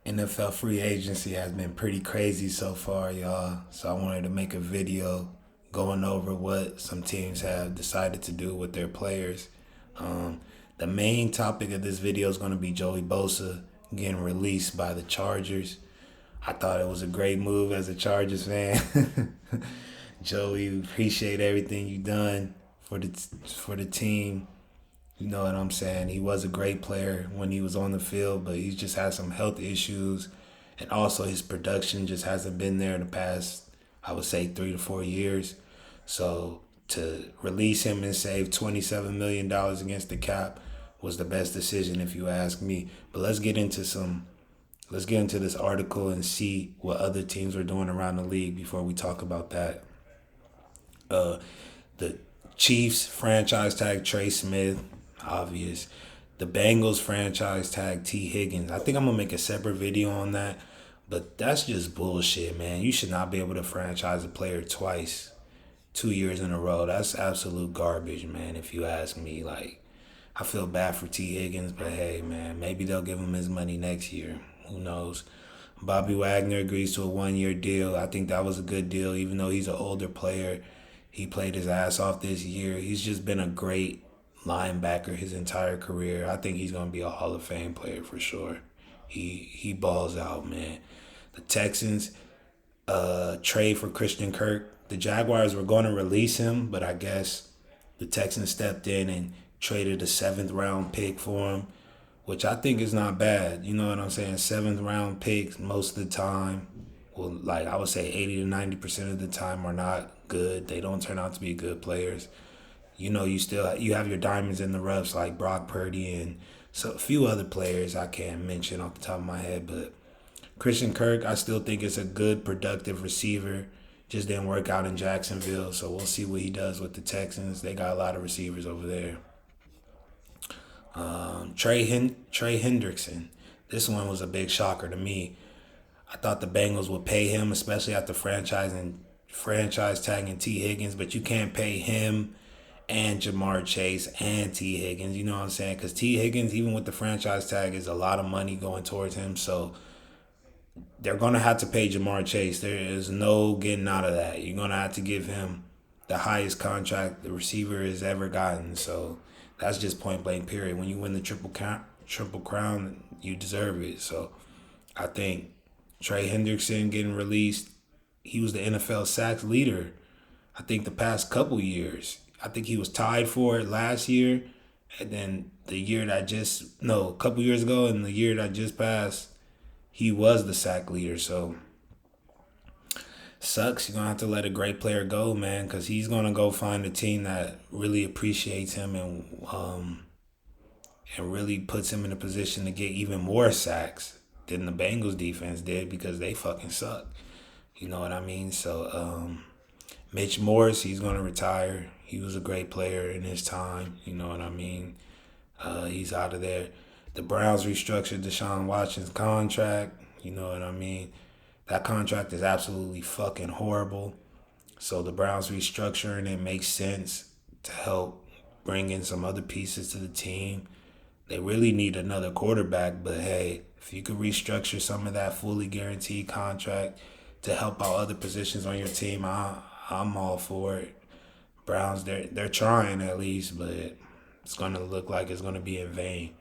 NFL free agency has been pretty crazy so far, y'all. So I wanted to make a video going over what some teams have decided to do with their players. Um, the main topic of this video is going to be Joey Bosa getting released by the Chargers. I thought it was a great move as a Chargers fan. Joey, appreciate everything you done for the team. You know what I'm saying? He was a great player when he was on the field, but he's just had some health issues. And also his production just hasn't been there in the past, I would say, 3 to 4 years. So to release him and save $27 million against the cap was the best decision if you ask me. But let's get into this article and see what other teams are doing around the league before we talk about that. Uh, the Chiefs franchise tag Trey Smith, obvious. The Bengals franchise tag T Higgins. I think I'm gonna make a separate video on that, but that's just bullshit, man. You should not be able to franchise a player twice, 2 years in a row. That's absolute garbage, man. If you ask me, like, I feel bad for T Higgins, but hey, man, maybe they'll give him his money next year. Who knows? Bobby Wagner agrees to a 1 year deal. I think that was a good deal, even though he's an older player. He played his ass off this year. He's just been a great linebacker his entire career. I think he's gonna be a Hall of Fame player for sure. He balls out, man. The Texans trade for Christian Kirk. The Jaguars were going to release him, but I guess the Texans stepped in and traded a seventh round pick for him, which I think is not bad. You know what I'm saying? Seventh round picks most of the time, well, like I would say 80 to 90% of the time are not good. They don't turn out to be good players. You have your diamonds in the roughs like Brock Purdy and so a few other players I can't mention off the top of my head, but Christian Kirk, I still think is a good, productive receiver. Just didn't work out in Jacksonville, so we'll see what he does with the Texans. They got a lot of receivers over there. Trey Hendrickson. This one was a big shocker to me. I thought the Bengals would pay him, especially after franchise tagging T Higgins, but you can't pay him and Jamar Chase and T Higgins. You know what I'm saying? Because T Higgins, even with the franchise tag, is a lot of money going towards him. So they're gonna have to pay Jamar Chase. There is no getting out of that. You're gonna have to give him the highest contract the receiver has ever gotten. So that's just point blank. Period. When you win the triple crown, you deserve it. So I think Trey Hendrickson getting released. He was the NFL sacks leader. I think the past couple years. I think he was tied for it last year, and then a couple years ago, and the year that just passed, he was the sack leader. So sucks. You're gonna have to let a great player go, man, because he's gonna go find a team that really appreciates him and really puts him in a position to get even more sacks than the Bengals defense did because they fucking suck. You know what I mean? So Mitch Morse, he's gonna retire. He was a great player in his time. You know what I mean? He's out of there. The Browns restructured Deshaun Watson's contract. You know what I mean? That contract is absolutely fucking horrible. So the Browns restructuring it makes sense to help bring in some other pieces to the team. They really need another quarterback, but hey, if you could restructure some of that fully guaranteed contract to help out other positions on your team, I'm all for it. Browns, they're trying at least, but it's gonna look like it's gonna be in vain.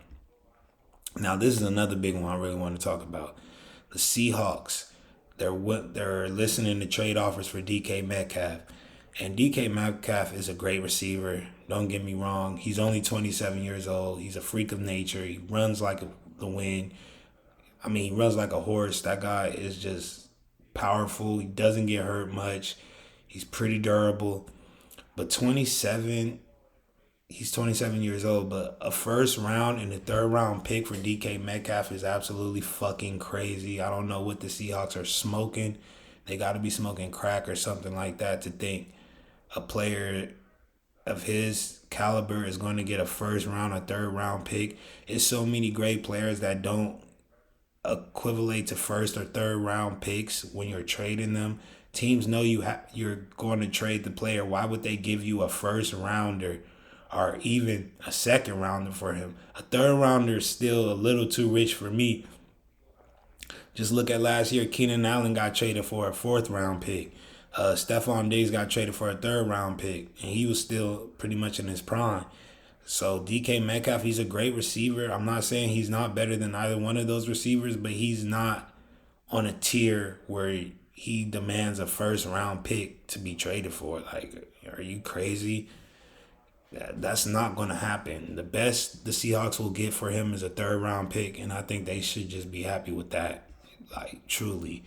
Now this is another big one I really want to talk about. The Seahawks, they're listening to trade offers for DK Metcalf, and DK Metcalf is a great receiver. Don't get me wrong. He's only 27 years old. He's a freak of nature. He runs like the wind. I mean, he runs like a horse. That guy is just powerful. He doesn't get hurt much. He's pretty durable. But he's 27 years old, but a first round and a third round pick for DK Metcalf is absolutely fucking crazy. I don't know what the Seahawks are smoking. They got to be smoking crack or something like that to think a player of his caliber is going to get a first round or third round pick. It's so many great players that don't equivalent to first or third round picks when you're trading them. Teams know you're going to trade the player. Why would they give you a first rounder or even a second rounder for him? A third rounder is still a little too rich for me. Just look at last year. Keenan Allen got traded for a 4th-round pick. Stephon Diggs got traded for a 3rd-round pick, and he was still pretty much in his prime. So DK Metcalf, he's a great receiver. I'm not saying he's not better than either one of those receivers, but he's not on a tier where he demands a 1st-round pick to be traded for. Like, are you crazy? That's not going to happen. The best the Seahawks will get for him is a 3rd-round pick, and I think they should just be happy with that. Like, truly.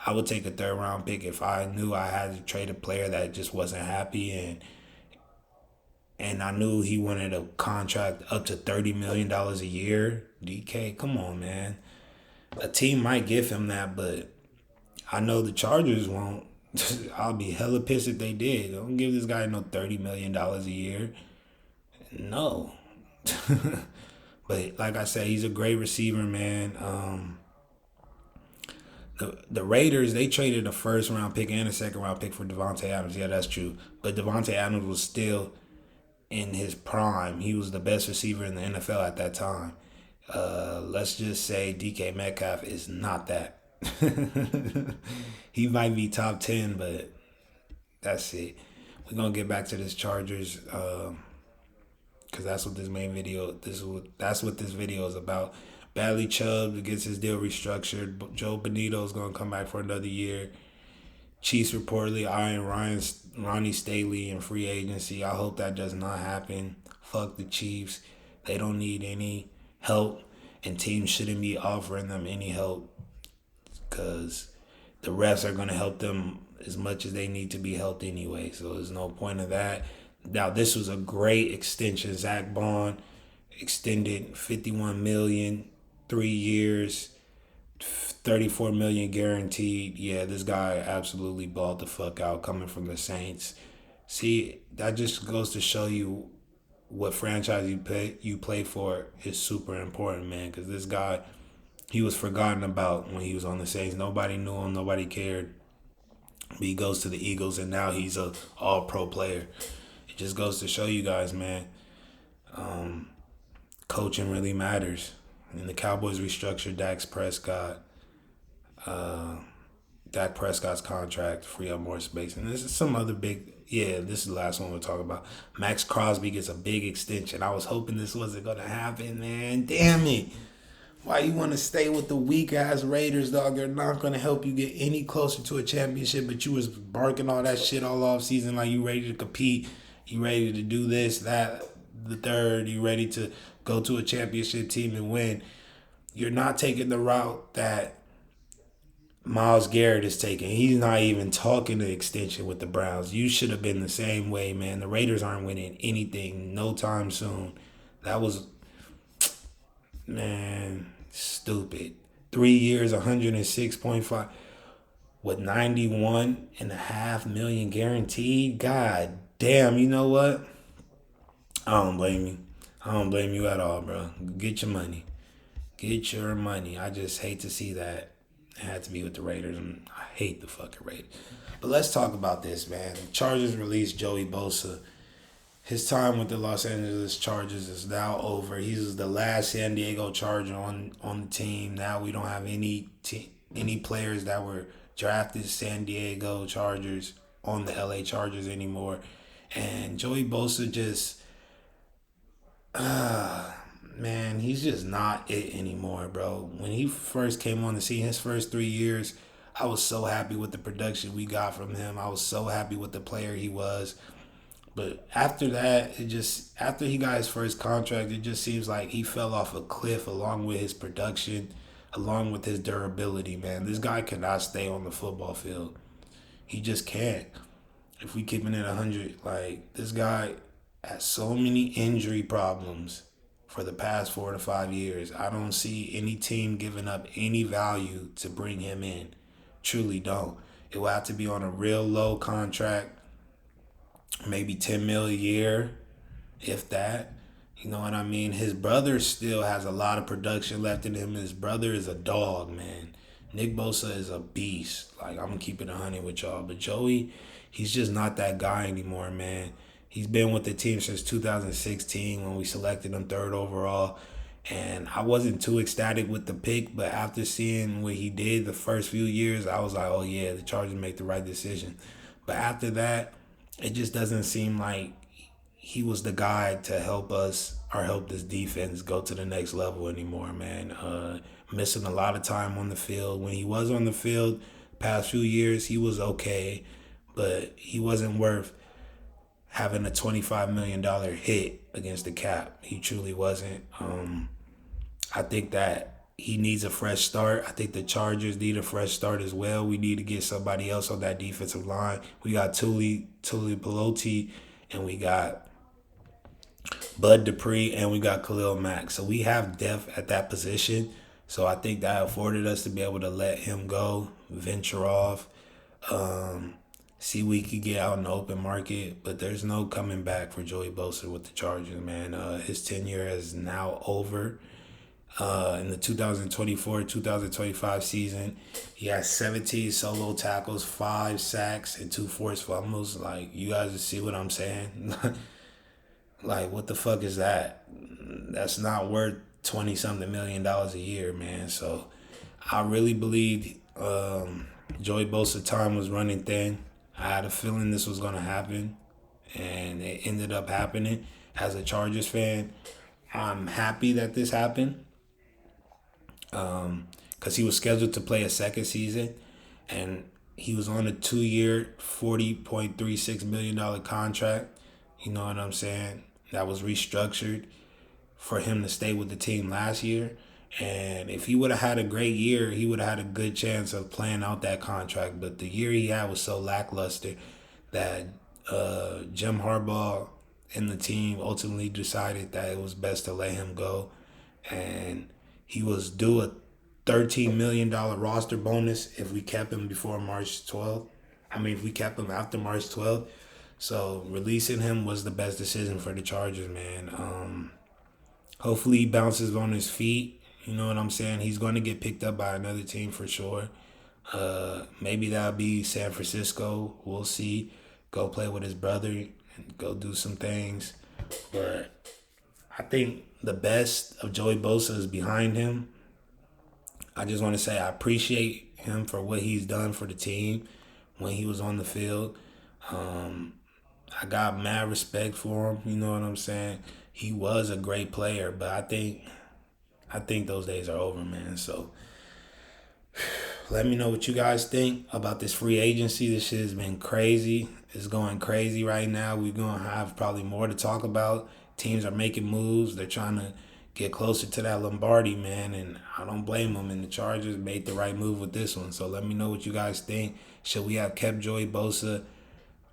I would take a 3rd-round pick if I knew I had to trade a player that just wasn't happy, and I knew he wanted a contract up to $30 million a year. DK, come on, man. A team might give him that, but I know the Chargers won't. I'll be hella pissed if they did. Don't give this guy no $30 million a year. No. But like I said, he's a great receiver, man. The Raiders, they traded a 1st-round pick and a 2nd-round pick for Devontae Adams. Yeah, that's true. But Devontae Adams was still in his prime. He was the best receiver in the NFL at that time. Let's just say DK Metcalf is not that. He might be top 10, but that's it. We're gonna get back to this Chargers, because that's what this that's what this video is about. Bradley Chubb gets his deal restructured. Joe Bonito's gonna come back for another year. Chiefs reportedly eyeing Ronnie Staley in free agency. I hope that does not happen. Fuck the Chiefs. They don't need any help, and teams shouldn't be offering them any help, because the refs are going to help them as much as they need to be helped anyway. So there's no point of that. Now, this was a great extension. Zach Bond extended $51 million, 3 years, $34 million guaranteed. Yeah, this guy absolutely balled the fuck out coming from the Saints. See, that just goes to show you what franchise you play for is super important, man. Because this guy, he was forgotten about when he was on the Saints. Nobody knew him. Nobody cared. But he goes to the Eagles, and now he's a all-pro player. It just goes to show you guys, man, coaching really matters. And the Cowboys restructured Dak Prescott's contract, free up more space. And this is some other this is the last one we'll talk about. Max Crosby gets a big extension. I was hoping this wasn't going to happen, man. Damn it. Why you want to stay with the weak-ass Raiders, dog? They're not going to help you get any closer to a championship, but you was barking all that shit all off season like you ready to compete. You ready to do this, that, the third. You ready to go to a championship team and win. You're not taking the route that Myles Garrett is taking. He's not even talking to extension with the Browns. You should have been the same way, man. The Raiders aren't winning anything no time soon. That was, man, stupid. 3 years, 106.5 with $91.5 million guaranteed. God damn, you know what? I don't blame you. I don't blame you at all, bro. Get your money. Get your money. I just hate to see that. It had to be with the Raiders, and I hate the fucking Raiders. But let's talk about this, man. The Chargers released Joey Bosa. His time with the Los Angeles Chargers is now over. He's the last San Diego Charger on the team. Now we don't have any players that were drafted San Diego Chargers on the LA Chargers anymore. And Joey Bosa just, man, he's just not it anymore, bro. When he first came on the scene, his first 3 years, I was so happy with the production we got from him. I was so happy with the player he was. But after that, after he got his first contract, it just seems like he fell off a cliff along with his production, along with his durability, man. This guy cannot stay on the football field. He just can't. If we keeping it 100, like, this guy has so many injury problems for the past 4 to 5 years. I don't see any team giving up any value to bring him in. Truly don't. It will have to be on a real low contract, maybe $10 million a year, if that. You know what I mean? His brother still has a lot of production left in him. His brother is a dog, man. Nick Bosa is a beast. Like, I'm going to keep it 100 with y'all. But Joey, he's just not that guy anymore, man. He's been with the team since 2016 when we selected him 3rd overall. And I wasn't too ecstatic with the pick, but after seeing what he did the first few years, I was like, oh yeah, the Chargers make the right decision. But after that, it just doesn't seem like he was the guy to help us or help this defense go to the next level anymore, man. Missing a lot of time on the field. When he was on the field, past few years, he was okay, but he wasn't worth having a $25 million hit against the cap. He truly wasn't. I think that he needs a fresh start. I think the Chargers need a fresh start as well. We need to get somebody else on that defensive line. We got Tuli Pelote, and we got Bud Dupree, and we got Khalil Mack. So we have depth at that position. So I think that afforded us to be able to let him go, venture off, see what we could get out in the open market. But there's no coming back for Joey Bosa with the Chargers, man. His tenure is now over. In the 2024-2025 season, he has 17 solo tackles, 5 sacks, and 2 forced fumbles. Like, you guys see what I'm saying? Like, what the fuck is that? That's not worth 20-something million dollars a year, man. So I really believed Joey Bosa time was running thin. I had a feeling this was going to happen, and it ended up happening. As a Chargers fan, I'm happy that this happened because he was scheduled to play a second season, and he was on a 2-year, $40.36 million contract. You know what I'm saying? That was restructured for him to stay with the team last year. And if he would have had a great year, he would have had a good chance of playing out that contract. But the year he had was so lackluster that Jim Harbaugh and the team ultimately decided that it was best to let him go. And he was due a $13 million roster bonus if we kept him before March 12th. If we kept him after March 12th. So releasing him was the best decision for the Chargers, man. Hopefully he bounces on his feet. You know what I'm saying? He's going to get picked up by another team for sure. Maybe that'll be San Francisco. We'll see. Go play with his brother and go do some things. But I think the best of Joey Bosa is behind him. I just want to say I appreciate him for what he's done for the team when he was on the field. I got mad respect for him. You know what I'm saying? He was a great player, but I think those days are over, man. So let me know what you guys think about this free agency. This shit has been crazy. It's going crazy right now. We're going to have probably more to talk about. Teams are making moves. They're trying to get closer to that Lombardi, man, and I don't blame them. And the Chargers made the right move with this one. So let me know what you guys think. Should we have kept Joey Bosa,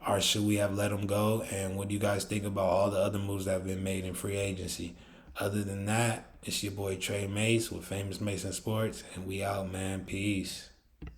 or should we have let him go? And what do you guys think about all the other moves that have been made in free agency? Other than that, it's your boy Trey Mace with Famous Mason Sports, and we out, man. Peace.